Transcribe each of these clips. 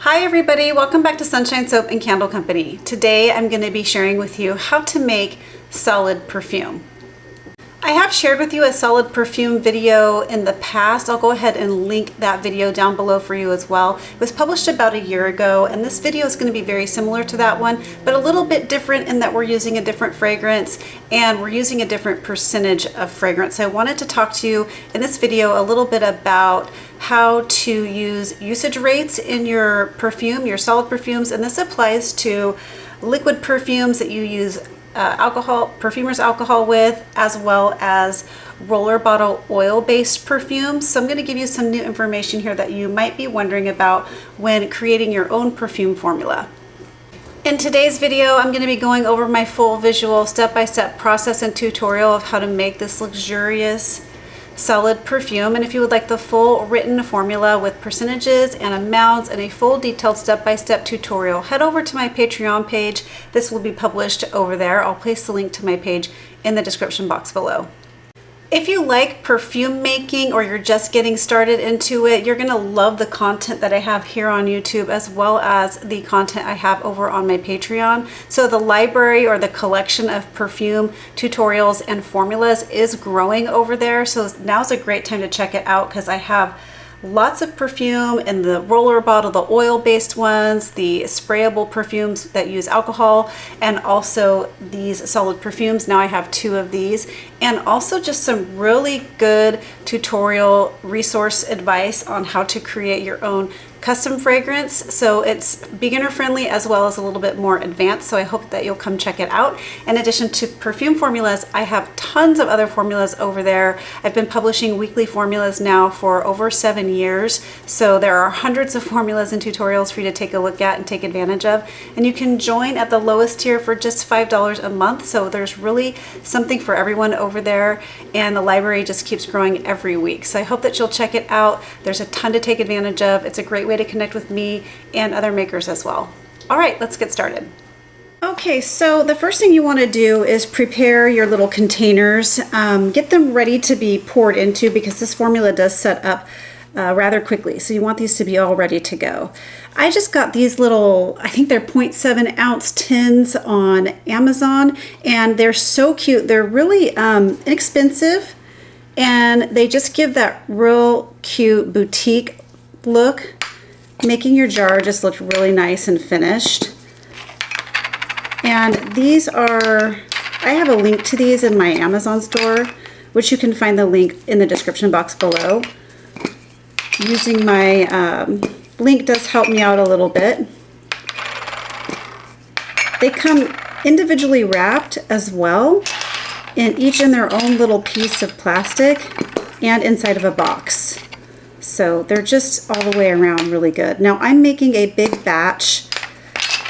Hi everybody, welcome back to Sunshine Soap and Candle Company. Today I'm going to be sharing with you how to make solid perfume. I have shared with you a solid perfume video in the past. I'll go ahead and link that video down below for you as well. It was published about a year ago, and this video is going to be very similar to that one, but a little bit different in that we're using a different fragrance and we're using a different percentage of fragrance. So I wanted to talk to you in this video a little bit about how to use usage rates in your perfume, your solid perfumes, and this applies to liquid perfumes that you use perfumer's alcohol with, as well as roller bottle oil-based perfumes. So I'm going to give you some new information here that you might be wondering about when creating your own perfume formula. In today's video, I'm going to be going over my full visual step-by-step process and tutorial of how to make this luxurious solid perfume. And if you would like the full written formula with percentages and amounts and a full detailed step-by-step tutorial, head over to my Patreon page. This will be published over there. I'll place the link to my page in the description box below. If you like perfume making or you're just getting started into it, you're going to love the content that I have here on YouTube, as well as the content I have over on my Patreon. So the library, or the collection of perfume tutorials and formulas, is growing over there. So now's a great time to check it out, because I have lots of perfume in the roller bottle, the oil-based ones, the sprayable perfumes that use alcohol, and also these solid perfumes. Now I have 2 of these, and also just some really good tutorial resource advice on how to create your own custom fragrance. So it's beginner friendly as well as a little bit more advanced. So I hope that you'll come check it out. In addition to perfume formulas, I have tons of other formulas over there. I've been publishing weekly formulas now for over 7 years. So there are hundreds of formulas and tutorials for you to take a look at and take advantage of. And you can join at the lowest tier for just $5 a month. So there's really something for everyone over there. And the library just keeps growing every week. So I hope that you'll check it out. There's a ton to take advantage of. It's a great way to connect with me and other makers as well. All right, let's get started. Okay, so the first thing you want to do is prepare your little containers. Get them ready to be poured into, because this formula does set up rather quickly. So you want these to be all ready to go. I just got these little, I think they're 0.7 ounce tins on Amazon, and they're so cute. They're really inexpensive, and they just give that real cute boutique look, making your jar just look really nice and finished. And these are, I have a link to these in my Amazon store, which you can find the link in the description box below. Using my link does help me out a little bit. They come individually wrapped as well, and each in their own little piece of plastic and inside of a box. So they're just all the way around really good. Now I'm making a big batch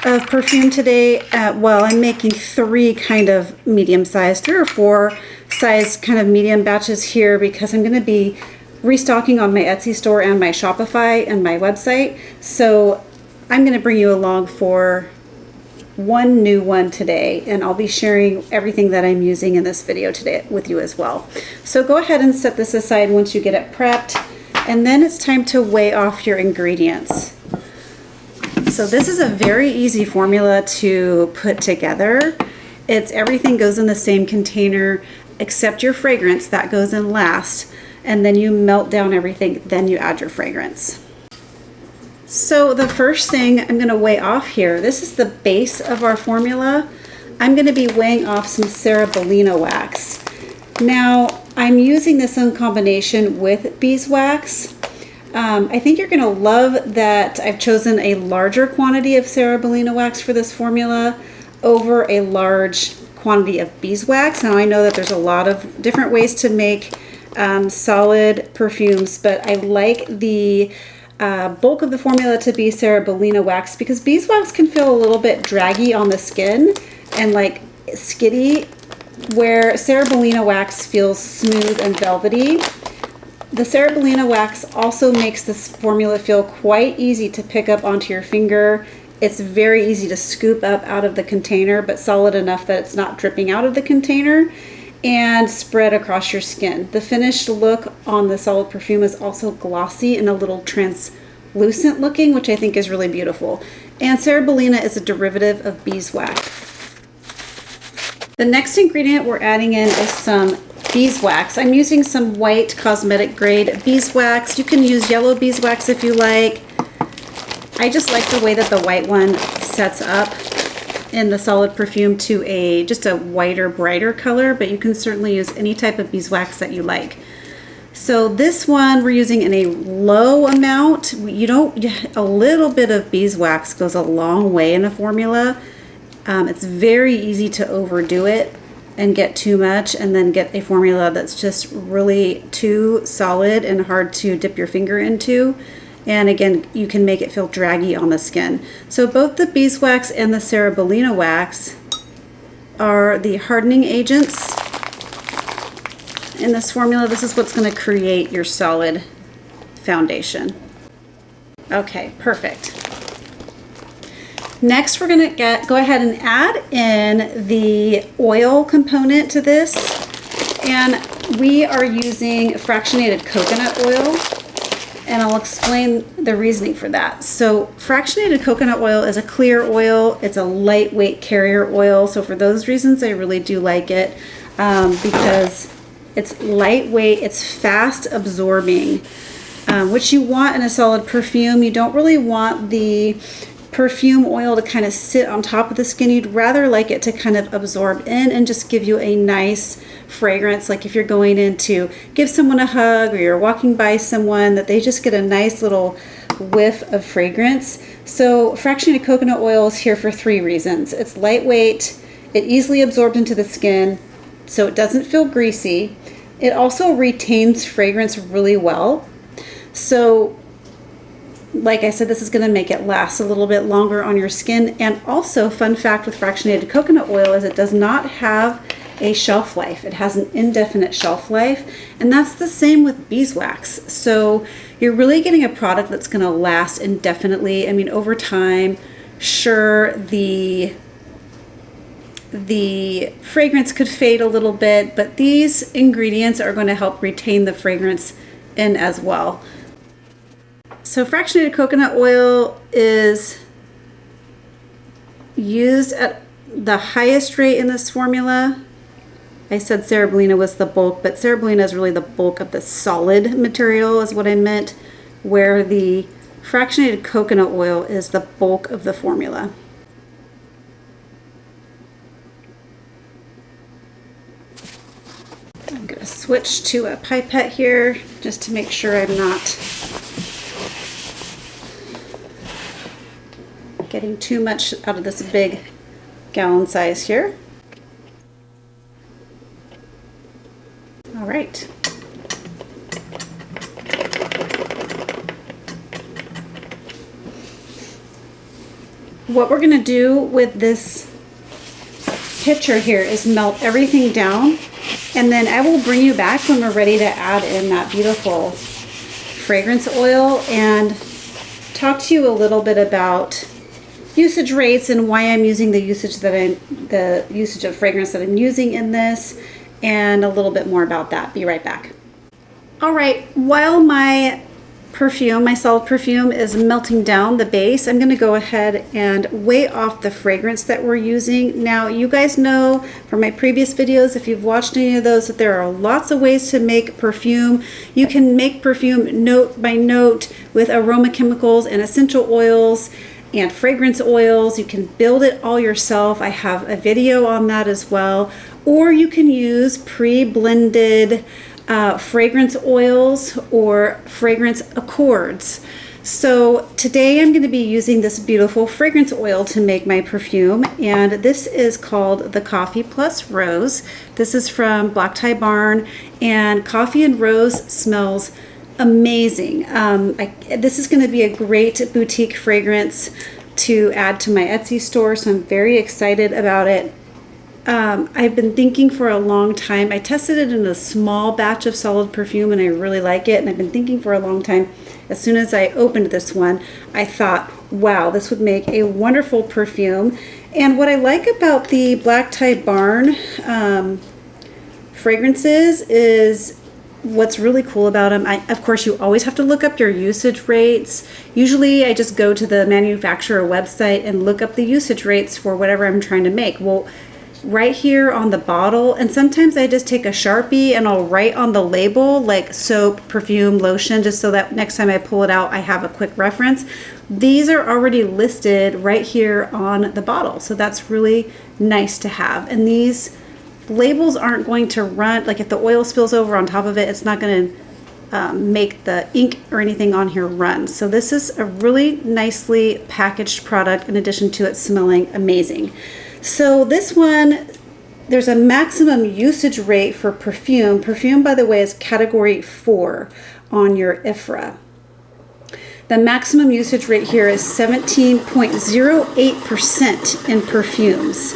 of perfume today. Well, I'm making 3 kind of medium sized, 3 or 4 size kind of medium batches here, because I'm going to be restocking on my Etsy store and my Shopify and my website. So I'm going to bring you along for one new one today, and I'll be sharing everything that I'm using in this video today with you as well. So go ahead and set this aside once you get it prepped. And then it's time to weigh off your ingredients. So this is a very easy formula to put together. It's everything goes in the same container except your fragrance. That goes in last. And then you melt down everything, then you add your fragrance. So the first thing I'm going to weigh off here, this is the base of our formula. I'm going to be weighing off some Cerebellina wax. Now, I'm using this in combination with beeswax. I think you're going to love that I've chosen a larger quantity of Cerebellina wax for this formula over a large quantity of beeswax. Now, I know that there's a lot of different ways to make solid perfumes, but I like the bulk of the formula to be Cerebellina wax, because beeswax can feel a little bit draggy on the skin and like skitty, where Cerebellina wax feels smooth and velvety. The Cerebellina wax also makes this formula feel quite easy to pick up onto your finger. It's very easy to scoop up out of the container, but solid enough that it's not dripping out of the container, and spread across your skin. The finished look on the solid perfume is also glossy and a little lucent looking, which I think is really beautiful. And Cerebellina is a derivative of beeswax. The next ingredient we're adding in is some beeswax. I'm using some white cosmetic grade beeswax. You can use yellow beeswax if you like. I just like the way that the white one sets up in the solid perfume to just a whiter, brighter color, but you can certainly use any type of beeswax that you like. So this one we're using in a low amount. A little bit of beeswax goes a long way in a formula. It's very easy to overdo it and get too much and then get a formula that's just really too solid and hard to dip your finger into. And again, you can make it feel draggy on the skin. So both the beeswax and the Cerebellina wax are the hardening agents in this formula. This is what's going to create your solid foundation. Okay, perfect. Next, we're going to go ahead and add in the oil component to this. And we are using fractionated coconut oil. And I'll explain the reasoning for that. So fractionated coconut oil is a clear oil. It's a lightweight carrier oil. So for those reasons, I really do like it because it's lightweight, it's fast absorbing, which you want in a solid perfume. You don't really want the perfume oil to kind of sit on top of the skin. You'd rather like it to kind of absorb in and just give you a nice fragrance. Like if you're going in to give someone a hug or you're walking by someone, that they just get a nice little whiff of fragrance. So fractionated coconut oil is here for 3 reasons. It's lightweight, it easily absorbs into the skin, so it doesn't feel greasy. It also retains fragrance really well. So like I said, this is going to make it last a little bit longer on your skin. And also, fun fact with fractionated coconut oil is it does not have a shelf life. It has an indefinite shelf life, and that's the same with beeswax. So you're really getting a product that's going to last indefinitely. I mean, over time, sure, the fragrance could fade a little bit, but these ingredients are going to help retain the fragrance in as well. So fractionated coconut oil is used at the highest rate in this formula. I said Cerebellina was the bulk, but Cerebellina is really the bulk of the solid material is what I meant, where the fractionated coconut oil is the bulk of the formula. I'm going to switch to a pipette here just to make sure I'm not getting too much out of this big gallon size here. All right. What we're going to do with this pitcher here is melt everything down, and then I will bring you back when we're ready to add in that beautiful fragrance oil and talk to you a little bit about usage rates and why I'm using the usage of fragrance that I'm using in this, and a little bit more about that. Be right back. All right, while my solid perfume is melting down the base, I'm going to go ahead and weigh off the fragrance that we're using. Now, you guys know from my previous videos, if you've watched any of those, that there are lots of ways to make perfume. You can make perfume note by note with aroma chemicals and essential oils and fragrance oils. You can build it all yourself. I have a video on that as well. Or you can use pre-blended fragrance oils or fragrance accords. So today I'm going to be using this beautiful fragrance oil to make my perfume, and this is called the Coffee Plus Rose. This is from Black Tie Barn, and coffee and rose smells amazing. This is going to be a great boutique fragrance to add to my Etsy store, so I'm very excited about it. I've been thinking for a long time. I tested it in a small batch of solid perfume and I really like it, and I've been thinking for a long time. As soon as I opened this one, I thought, wow, this would make a wonderful perfume. And what I like about the Black Tie Barn fragrances is what's really cool about them, of course, you always have to look up your usage rates. Usually I just go to the manufacturer website and look up the usage rates for whatever I'm trying to make. Well, right here on the bottle, and sometimes I just take a Sharpie and I'll write on the label like soap, perfume, lotion, just so that next time I pull it out I have a quick reference. These are already listed right here on the bottle, so that's really nice to have. And these labels aren't going to run, like if the oil spills over on top of it, it's not going to make the ink or anything on here run. So this is a really nicely packaged product in addition to it smelling amazing. So this one, there's a maximum usage rate for perfume. Perfume, by the way, is category 4 on your IFRA. The maximum usage rate here is 17.08% in perfumes.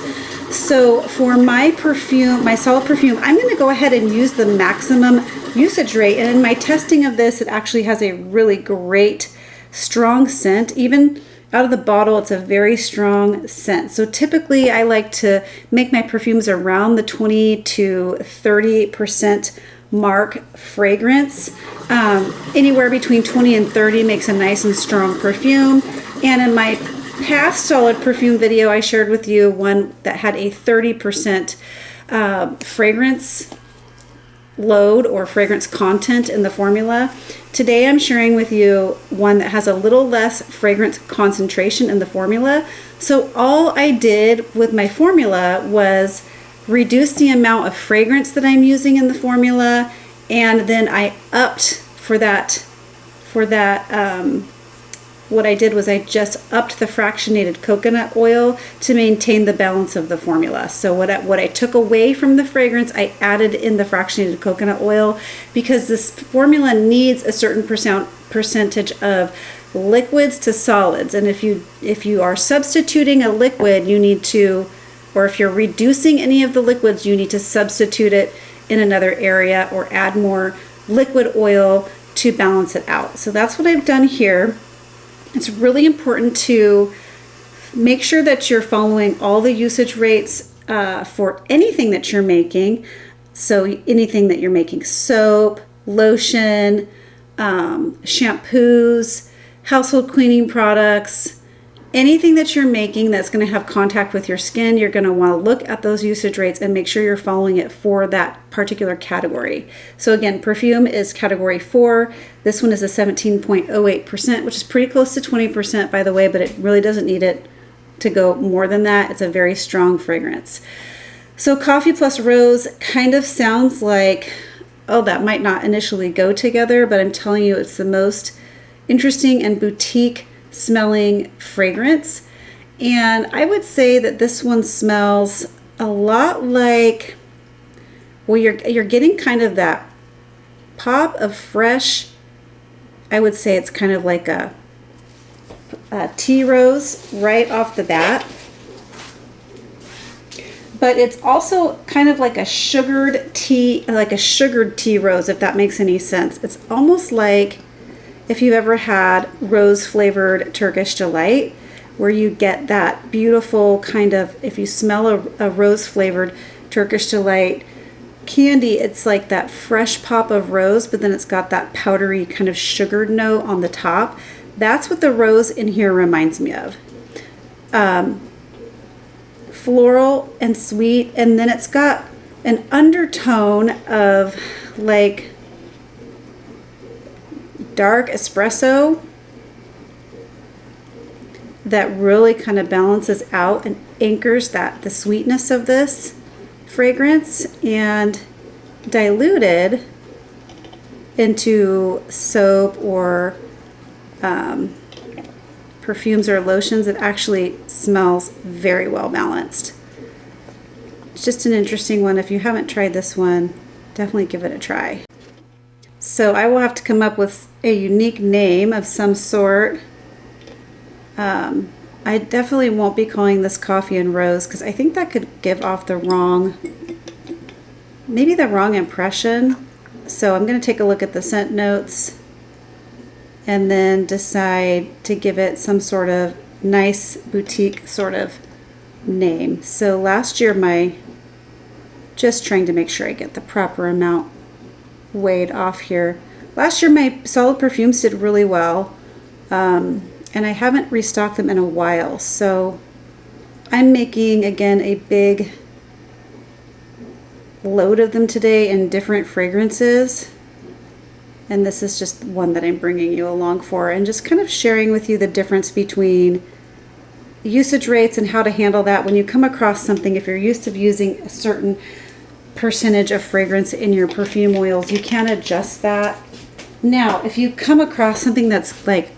So for my perfume, my solid perfume, I'm going to go ahead and use the maximum usage rate. And in my testing of this, it actually has a really great, strong scent. Even out of the bottle, it's a very strong scent. So typically I like to make my perfumes around the 20 to 30% mark fragrance. Anywhere between 20 and 30 makes a nice and strong perfume. And in my past solid perfume video, I shared with you one that had a 30% fragrance load or fragrance content in the formula. Today I'm sharing with you one that has a little less fragrance concentration in the formula. So all I did with my formula was reduce the amount of fragrance that I'm using in the formula, and then I upped what I did was I just upped the fractionated coconut oil to maintain the balance of the formula. So what I took away from the fragrance, I added in the fractionated coconut oil, because this formula needs a certain percentage of liquids to solids. And if you are substituting a liquid, you need to, or if you're reducing any of the liquids, you need to substitute it in another area or add more liquid oil to balance it out. So that's what I've done here. It's really important to make sure that you're following all the usage rates for anything that you're making. So anything that you're making, soap, lotion, shampoos, household cleaning products, anything that you're making that's going to have contact with your skin, you're going to want to look at those usage rates and make sure you're following it for that particular category. So again, perfume is category 4. This one is a 17.08%, which is pretty close to 20%, by the way, but it really doesn't need it to go more than that. It's a very strong fragrance. So coffee plus rose kind of sounds like, oh, that might not initially go together, but I'm telling you, it's the most interesting and boutique smelling fragrance. And I would say that this one smells a lot like, well, you're getting kind of that pop of fresh. I would say it's kind of like a tea rose right off the bat, but it's also kind of like a sugared tea rose, if that makes any sense. It's almost like if you've ever had rose flavored Turkish Delight, where you get that beautiful kind of, if you smell a rose flavored Turkish Delight candy, it's like that fresh pop of rose, but then it's got that powdery kind of sugared note on the top. That's what the rose in here reminds me of. Floral and sweet, and then it's got an undertone of like dark espresso that really kind of balances out and anchors the sweetness of this fragrance, and diluted into soap or perfumes or lotions, it actually smells very well balanced. It's just an interesting one. If you haven't tried this one, definitely give it a try. So I will have to come up with a unique name of some sort. I definitely won't be calling this coffee and rose, because I think that could give off the wrong impression. So I'm going to take a look at the scent notes and then decide to give it some sort of nice boutique sort of name. So last year, just trying to make sure I get the proper amount weighed off here. Last year my solid perfumes did really well, and I haven't restocked them in a while, so I'm making again a big load of them today in different fragrances, and this is just one that I'm bringing you along for, and just kind of sharing with you the difference between usage rates and how to handle that when you come across something. If you're used to using a certain percentage of fragrance in your perfume oils, you can adjust that. Now, if you come across something that's like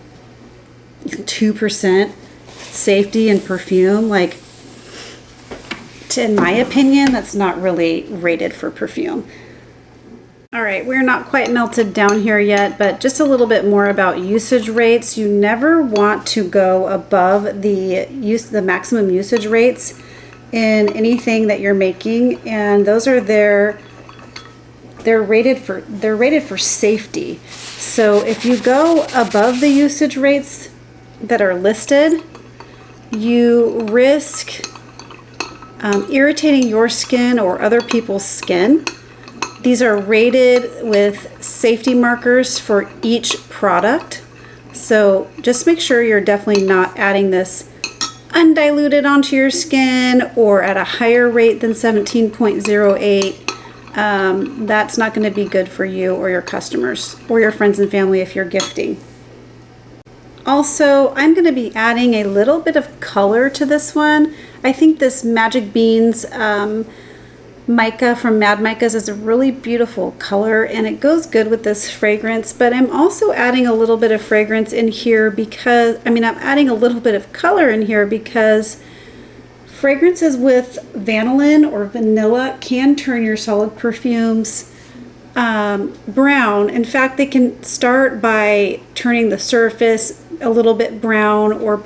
2% safety in perfume, like, in my opinion, that's not really rated for perfume. All right, we're not quite melted down here yet, but just a little bit more about usage rates. You never want to go above the maximum usage rates in anything that you're making, and those are they're rated for safety. So if you go above the usage rates that are listed, you risk irritating your skin or other people's skin. These are rated with safety markers for each product. So just make sure you're definitely not adding this undiluted onto your skin or at a higher rate than 17.08. That's not going to be good for you or your customers or your friends and family if you're gifting. Also, I'm going to be adding a little bit of color to this one. I think this Magic Beans mica from Mad Micas is a really beautiful color, and it goes good with this fragrance, but I'm also adding a little bit of fragrance in here because, I'm adding a little bit of color in here because fragrances with vanillin or vanilla can turn your solid perfumes brown. In fact, they can start by turning the surface a little bit brown, or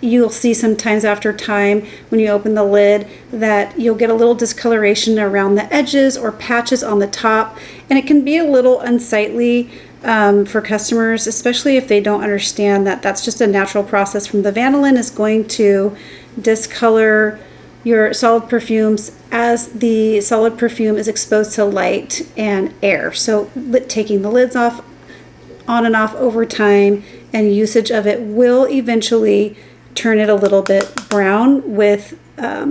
you'll see sometimes after time when you open the lid that you'll get a little discoloration around the edges or patches on the top, and it can be a little unsightly for customers, especially if they don't understand that that's just a natural process from the vanillin is going to discolor your solid perfumes as the solid perfume is exposed to light and air. So taking the lids off, on and off over time, and usage of it will eventually turn it a little bit brown with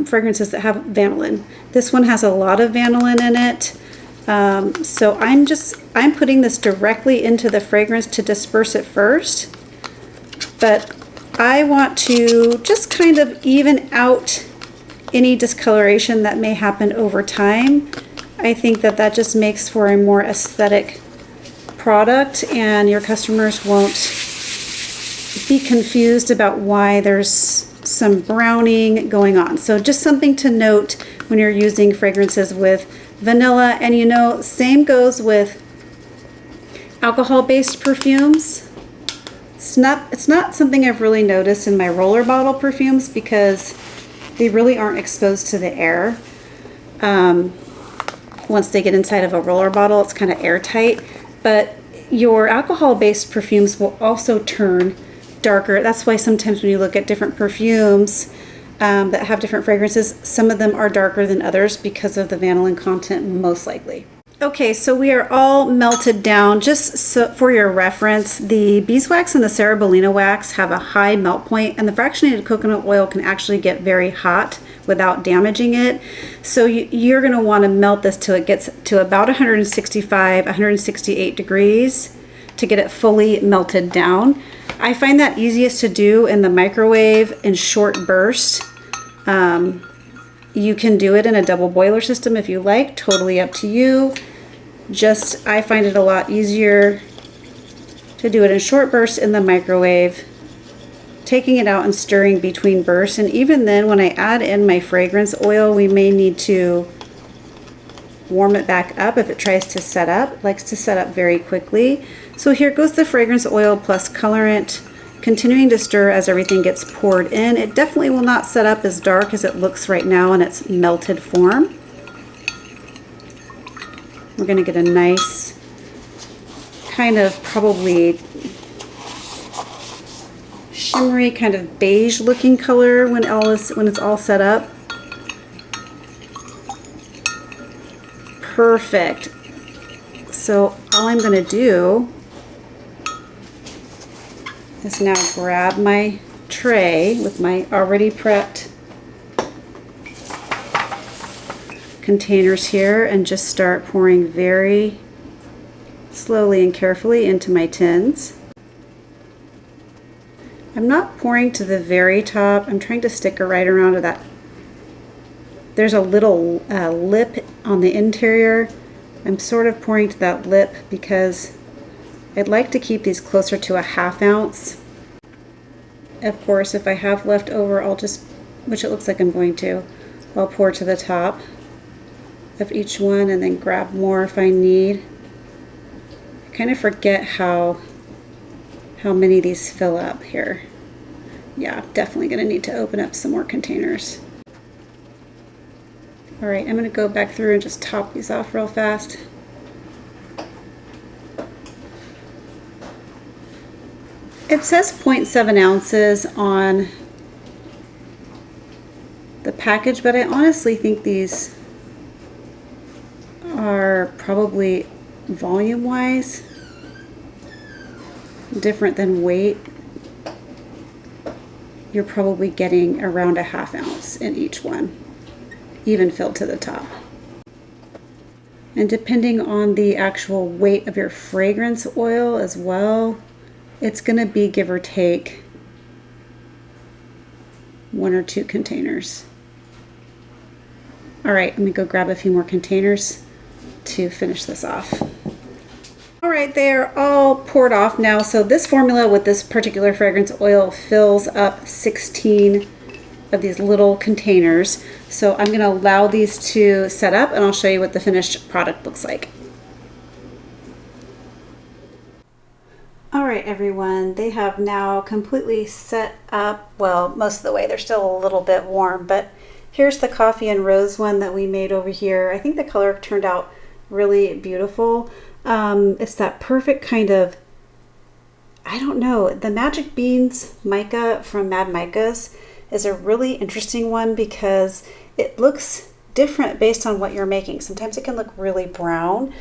fragrances that have vanillin. This one has a lot of vanillin in it. So I'm putting this directly into the fragrance to disperse it first, but I want to just kind of even out any discoloration that may happen over time. I think that just makes for a more aesthetic product, and your customers won't be confused about why there's some browning going on. So just something to note when you're using fragrances with vanilla. And same goes with alcohol-based perfumes. It's not something I've really noticed in my roller bottle perfumes because they really aren't exposed to the air. Once they get inside of a roller bottle, it's kind of airtight. But your alcohol-based perfumes will also turn darker. That's why sometimes when you look at different perfumes that have different fragrances, some of them are darker than others because of the vanillin content, most likely. Okay, so we are all melted down. Just for your reference, the beeswax and the cerebellina wax have a high melt point, and the fractionated coconut oil can actually get very hot without damaging it. So you're going to want to melt this till it gets to about 165, 168 degrees to get it fully melted down. I find that easiest to do in the microwave in short bursts. You can do it in a double boiler system if you like, totally up to you. I find it a lot easier to do it in short bursts in the microwave, taking it out and stirring between bursts. And even then, when I add in my fragrance oil, we may need to warm it back up if it tries to set up. It likes to set up very quickly. So here goes the fragrance oil plus colorant, continuing to stir as everything gets poured in. It definitely will not set up as dark as it looks right now in its melted form. We're going to get a nice kind of probably shimmery kind of beige looking color when it's all set up. Perfect. So all I'm going to do is now grab my tray with my already prepped containers here and just start pouring very slowly and carefully into my tins. I'm not pouring to the very top. I'm trying to stick it right around to that. There's a little lip on the interior. I'm sort of pouring to that lip because I'd like to keep these closer to a 1/2 ounce. Of course, if I have left over, I'll just, which it looks like I'm going to, I'll pour to the top of each one and then grab more if I need. I kind of forget how many these fill up here. Yeah, definitely going to need to open up some more containers. All right, I'm going to go back through and just top these off real fast. It says 0.7 ounces on the package, but I honestly think these are probably volume-wise different than weight. You're probably getting around a 1/2 ounce in each one, even filled to the top. And depending on the actual weight of your fragrance oil as well, it's going to be give or take 1 or 2 containers. All right, let me go grab a few more containers to finish this off. All right, they're all poured off now. So this formula with this particular fragrance oil fills up 16 of these little containers. So I'm going to allow these to set up and I'll show you what the finished product looks like. All right, everyone, they have now completely set up. Well, most of the way. They're still a little bit warm, but here's the coffee and rose one that we made over here. I think the color turned out really beautiful. It's that perfect kind of, I don't know, the Magic Beans mica from Mad Micas is a really interesting one because it looks different based on what you're making. Sometimes it can look really brown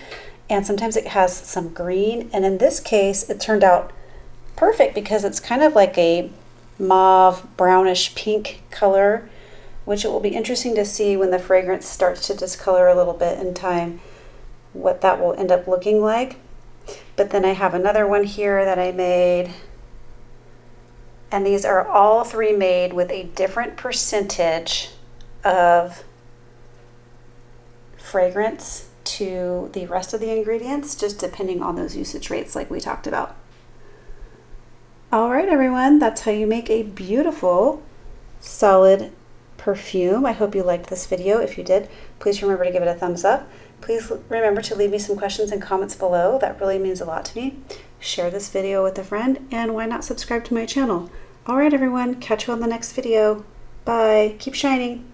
and sometimes it has some green. And in this case, it turned out perfect because it's kind of like a mauve, brownish pink color, which it will be interesting to see when the fragrance starts to discolor a little bit in time, what that will end up looking like. But then I have another one here that I made, and these are all 3 made with a different percentage of fragrance to the rest of the ingredients, just depending on those usage rates like we talked about. All right, everyone, that's how you make a beautiful solid perfume. I hope you liked this video. If you did, please remember to give it a thumbs up. Please remember to leave me some questions and comments below. That really means a lot to me. Share this video with a friend, and why not subscribe to my channel? All right, everyone, catch you on the next video. Bye. Keep shining.